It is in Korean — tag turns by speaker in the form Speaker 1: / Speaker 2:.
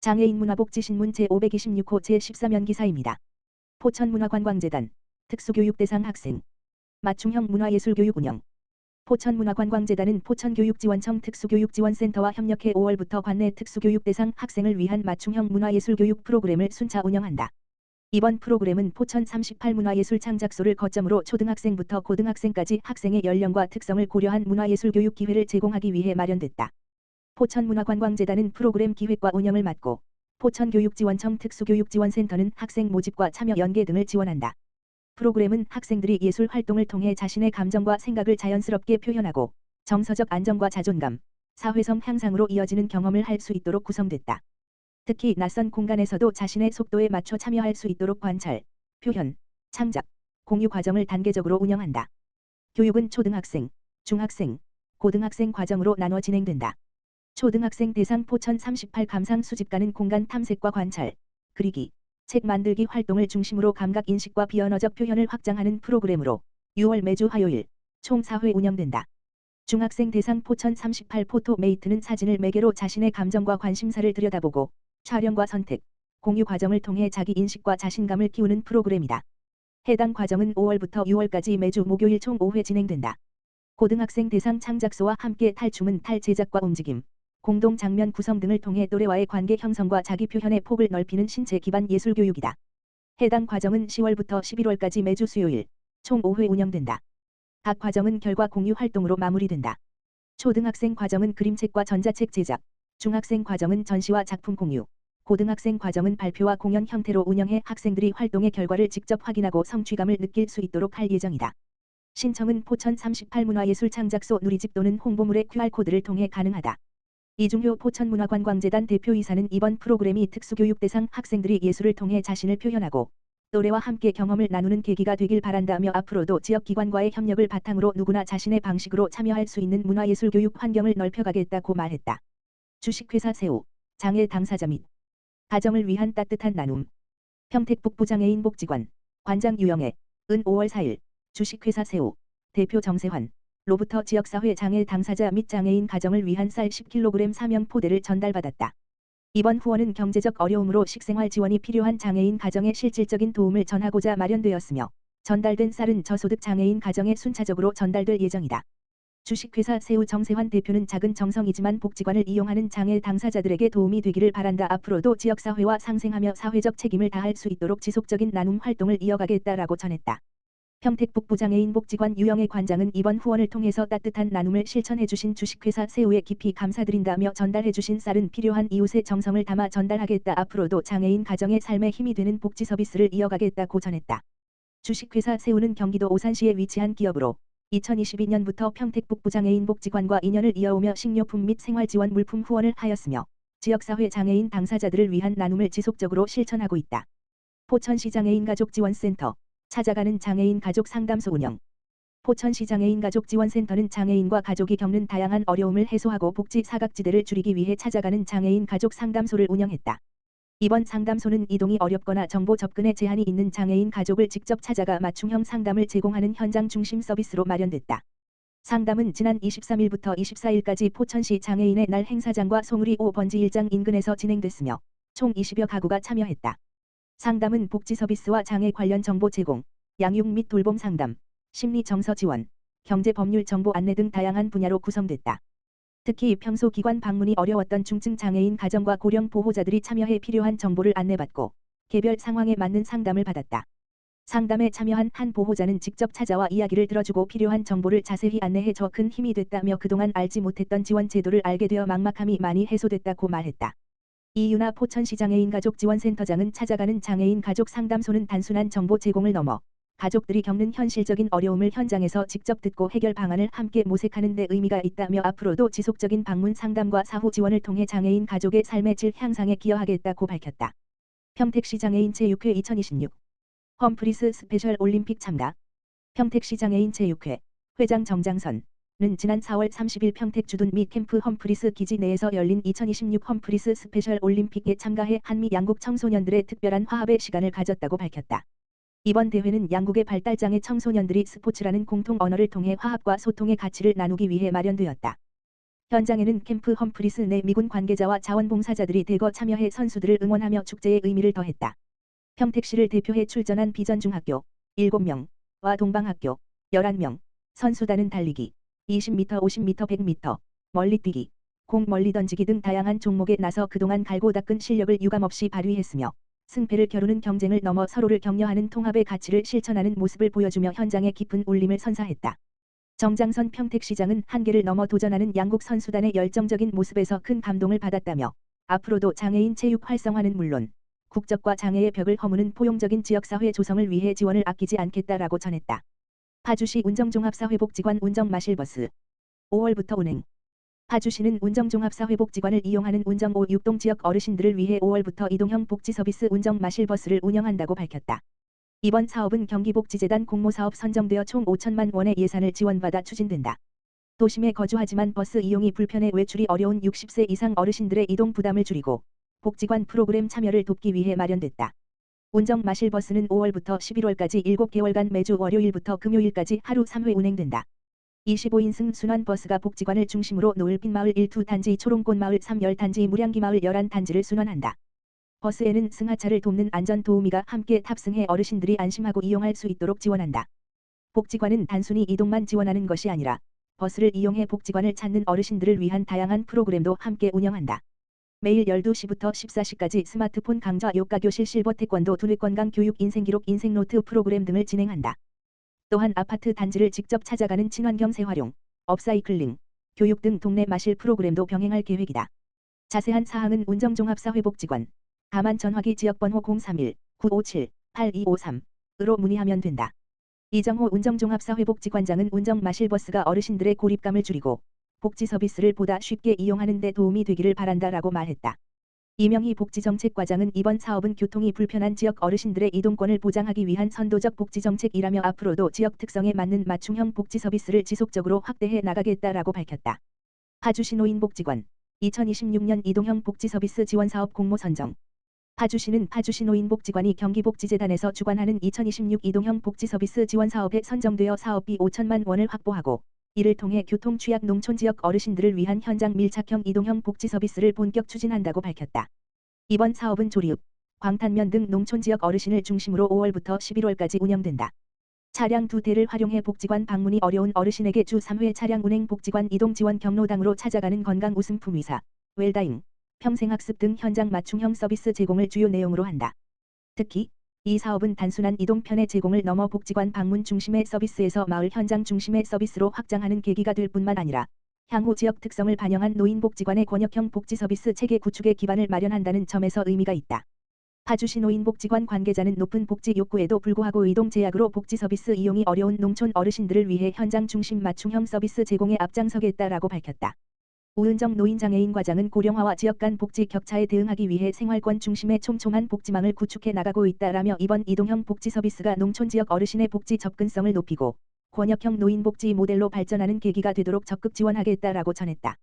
Speaker 1: 장애인 문화복지신문 제526호 제13연 기사입니다. 포천문화관광재단 특수교육대상 학생 맞춤형 문화예술교육 운영. 포천문화관광재단은 포천교육지원청 특수교육지원센터와 협력해 5월부터 관내 특수교육대상 학생을 위한 맞춤형 문화예술교육 프로그램을 순차 운영한다. 이번 프로그램은 포천 38 문화예술 창작소를 거점으로 초등학생부터 고등학생까지 학생의 연령과 특성을 고려한 문화예술교육 기회를 제공하기 위해 마련됐다. 포천문화관광재단은 프로그램 기획과 운영을 맡고 포천교육지원청 특수교육지원센터는 학생 모집과 참여 연계 등을 지원한다. 프로그램은 학생들이 예술 활동을 통해 자신의 감정과 생각을 자연스럽게 표현하고 정서적 안정과 자존감, 사회성 향상으로 이어지는 경험을 할 수 있도록 구성됐다. 특히 낯선 공간에서도 자신의 속도에 맞춰 참여할 수 있도록 관찰, 표현, 창작, 공유 과정을 단계적으로 운영한다. 교육은 초등학생, 중학생, 고등학생 과정으로 나눠 진행된다. 초등학생 대상 포천 38 감상 수집가는 공간 탐색과 관찰, 그리기, 책 만들기 활동을 중심으로 감각 인식과 비언어적 표현을 확장하는 프로그램으로 6월 매주 화요일 총 4회 운영된다. 중학생 대상 포천 38 포토메이트는 사진을 매개로 자신의 감정과 관심사를 들여다보고 촬영과 선택, 공유 과정을 통해 자기 인식과 자신감을 키우는 프로그램이다. 해당 과정은 5월부터 6월까지 매주 목요일 총 5회 진행된다. 고등학생 대상 창작소와 함께 탈춤은 탈 제작과 움직임, 공동 장면 구성 등을 통해 또래와의 관계 형성과 자기 표현의 폭을 넓히는 신체 기반 예술 교육이다. 해당 과정은 10월부터 11월까지 매주 수요일 총 5회 운영된다. 각 과정은 결과 공유 활동으로 마무리된다. 초등학생 과정은 그림책과 전자책 제작, 중학생 과정은 전시와 작품 공유, 고등학생 과정은 발표와 공연 형태로 운영해 학생들이 활동의 결과를 직접 확인하고 성취감을 느낄 수 있도록 할 예정이다. 신청은 포천 38 문화예술 창작소 누리집 또는 홍보물의 QR코드를 통해 가능하다. 이중효 포천문화관광재단 대표이사는 이번 프로그램이 특수교육대상 학생들이 예술을 통해 자신을 표현하고 또래와 함께 경험을 나누는 계기가 되길 바란다며 앞으로도 지역기관과의 협력을 바탕으로 누구나 자신의 방식으로 참여할 수 있는 문화예술교육 환경을 넓혀가겠다고 말했다. 주식회사 새우, 장애 당사자 및 가정을 위한 따뜻한 나눔. 평택북부 장애인 복지관, 관장 유영애, 은 5월 4일, 주식회사 새우, 대표 정세환, 로부터 지역사회 장애 당사자 및 장애인 가정을 위한 쌀 10kg 사명 포대를 전달받았다. 이번 후원은 경제적 어려움으로 식생활 지원이 필요한 장애인 가정에 실질적인 도움을 전하고자 마련되었으며 전달된 쌀은 저소득 장애인 가정에 순차적으로 전달될 예정이다. 주식회사 새우 정세환 대표는 작은 정성이지만 복지관을 이용하는 장애 당사자들에게 도움이 되기를 바란다. 앞으로도 지역사회와 상생하며 사회적 책임을 다할 수 있도록 지속적인 나눔 활동을 이어가겠다라고 전했다. 평택북부 장애인 복지관 유영애 관장은 이번 후원을 통해서 따뜻한 나눔을 실천해주신 주식회사 새우에 깊이 감사드린다며 전달해주신 쌀은 필요한 이웃의 정성을 담아 전달하겠다. 앞으로도 장애인 가정의 삶에 힘이 되는 복지 서비스를 이어가겠다고 전했다. 주식회사 새우는 경기도 오산시에 위치한 기업으로 2022년부터 평택북부 장애인 복지관과 인연을 이어오며 식료품 및 생활지원 물품 후원을 하였으며 지역사회 장애인 당사자들을 위한 나눔을 지속적으로 실천하고 있다. 포천시 장애인 가족지원센터 찾아가는 장애인 가족 상담소 운영. 포천시 장애인 가족지원센터는 장애인과 가족이 겪는 다양한 어려움을 해소하고 복지 사각지대를 줄이기 위해 찾아가는 장애인 가족 상담소를 운영했다. 이번 상담소는 이동이 어렵거나 정보 접근에 제한이 있는 장애인 가족을 직접 찾아가 맞춤형 상담을 제공하는 현장 중심 서비스로 마련됐다. 상담은 지난 23일부터 24일까지 포천시 장애인의 날 행사장과 송우리 5번지 1장 인근에서 진행됐으며 총 20여 가구가 참여했다. 상담은 복지 서비스와 장애 관련 정보 제공, 양육 및 돌봄 상담, 심리 정서 지원, 경제 법률 정보 안내 등 다양한 분야로 구성됐다. 특히 평소 기관 방문이 어려웠던 중증 장애인 가정과 고령 보호자들이 참여해 필요한 정보를 안내받고 개별 상황에 맞는 상담을 받았다. 상담에 참여한 한 보호자는 직접 찾아와 이야기를 들어주고 필요한 정보를 자세히 안내해줘 큰 힘이 됐다며 그동안 알지 못했던 지원 제도를 알게 되어 막막함이 많이 해소됐다고 말했다. 이윤아 포천시 장애인 가족지원센터장은 찾아가는 장애인 가족 상담소는 단순한 정보 제공을 넘어 가족들이 겪는 현실적인 어려움을 현장에서 직접 듣고 해결 방안을 함께 모색하는 데 의미가 있다며 앞으로도 지속적인 방문 상담과 사후 지원을 통해 장애인 가족의 삶의 질 향상에 기여하겠다고 밝혔다. 평택시 장애인 제6회 2026 험프리스 스페셜 올림픽 참가. 평택시 장애인 제6회 회장 정장선 는 지난 4월 30일 평택 주둔 미 캠프 험프리스 기지 내에서 열린 2026 험프리스 스페셜 올림픽에 참가해 한미 양국 청소년들의 특별한 화합의 시간을 가졌다고 밝혔다. 이번 대회는 양국의 발달장애 청소년들이 스포츠라는 공통 언어를 통해 화합과 소통의 가치를 나누기 위해 마련되었다. 현장에는 캠프 험프리스 내 미군 관계자와 자원봉사자들이 대거 참여해 선수들을 응원하며 축제의 의미를 더했다. 평택시를 대표해 출전한 비전중학교 7명과 동방학교 11명, 선수단은 달리기, 20m, 50m, 100m, 멀리뛰기, 공 멀리 던지기 등 다양한 종목에 나서 그동안 갈고 닦은 실력을 유감없이 발휘했으며 승패를 겨루는 경쟁을 넘어 서로를 격려하는 통합의 가치를 실천하는 모습을 보여주며 현장에 깊은 울림을 선사했다. 정장선 평택시장은 한계를 넘어 도전하는 양국 선수단의 열정적인 모습에서 큰 감동을 받았다며 앞으로도 장애인 체육 활성화는 물론 국적과 장애의 벽을 허무는 포용적인 지역사회 조성을 위해 지원을 아끼지 않겠다라고 전했다. 파주시 운정종합사회복지관 운정마실버스 5월부터 운행. 파주시는 운정종합사회복지관을 이용하는 운정 5, 6동 지역 어르신들을 위해 5월부터 이동형 복지서비스 운정마실버스를 운영한다고 밝혔다. 이번 사업은 경기복지재단 공모사업 선정되어 총 5천만 원의 예산을 지원받아 추진된다. 도심에 거주하지만 버스 이용이 불편해 외출이 어려운 60세 이상 어르신들의 이동 부담을 줄이고 복지관 프로그램 참여를 돕기 위해 마련됐다. 운정마실버스는 5월부터 11월까지 7개월간 매주 월요일부터 금요일까지 하루 3회 운행된다. 25인승 순환버스가 복지관을 중심으로 노을빛마을 1-2단지, 초롱꽃마을 3-10단지, 무량기마을 11단지를 순환한다. 버스에는 승하차를 돕는 안전도우미가 함께 탑승해 어르신들이 안심하고 이용할 수 있도록 지원한다. 복지관은 단순히 이동만 지원하는 것이 아니라 버스를 이용해 복지관을 찾는 어르신들을 위한 다양한 프로그램도 함께 운영한다. 매일 12시부터 14시까지 스마트폰 강좌, 요가교실, 실버 태권도, 두뇌 건강 교육, 인생기록, 인생노트 프로그램 등을 진행한다. 또한 아파트 단지를 직접 찾아가는 친환경 재활용, 업사이클링, 교육 등 동네 마실 프로그램도 병행할 계획이다. 자세한 사항은 운정종합사회복지관 다만 전화기 지역번호 031-957-8253으로 문의하면 된다. 이정호 운정종합사회복지관장은 운정마실버스가 어르신들의 고립감을 줄이고 복지 서비스를 보다 쉽게 이용하는 데 도움이 되기를 바란다라고 말했다. 이명희 복지정책과장은 이번 사업은 교통이 불편한 지역 어르신들의 이동권을 보장하기 위한 선도적 복지정책이라며 앞으로도 지역 특성에 맞는 맞춤형 복지 서비스를 지속적으로 확대해 나가겠다라고 밝혔다. 파주시 노인복지관 2026년 이동형 복지서비스 지원사업 공모 선정. 파주시는 파주시 노인복지관이 경기복지재단에서 주관하는 2026 이동형 복지서비스 지원사업에 선정되어 사업비 5천만 원을 확보하고 이를 통해 교통 취약 농촌 지역 어르신들을 위한 현장 밀착형 이동형 복지 서비스를 본격 추진한다고 밝혔다. 이번 사업은 조리읍, 광탄면 등 농촌 지역 어르신을 중심으로 5월부터 11월까지 운영된다. 차량 2대를 활용해 복지관 방문이 어려운 어르신에게 주 3회 차량 운행, 복지관 이동 지원, 경로당으로 찾아가는 건강 웃음품 의사, 웰다잉, 평생학습 등 현장 맞춤형 서비스 제공을 주요 내용으로 한다. 특히 이 사업은 단순한 이동 편의 제공을 넘어 복지관 방문 중심의 서비스에서 마을 현장 중심의 서비스로 확장하는 계기가 될 뿐만 아니라 향후 지역 특성을 반영한 노인복지관의 권역형 복지 서비스 체계 구축의 기반을 마련한다는 점에서 의미가 있다. 파주시 노인복지관 관계자는 높은 복지 욕구에도 불구하고 이동 제약으로 복지 서비스 이용이 어려운 농촌 어르신들을 위해 현장 중심 맞춤형 서비스 제공에 앞장서겠다라고 밝혔다. 우은정 노인장애인 과장은 고령화와 지역 간 복지 격차에 대응하기 위해 생활권 중심의 촘촘한 복지망을 구축해 나가고 있다라며 이번 이동형 복지 서비스가 농촌 지역 어르신의 복지 접근성을 높이고 권역형 노인복지 모델로 발전하는 계기가 되도록 적극 지원하겠다라고 전했다.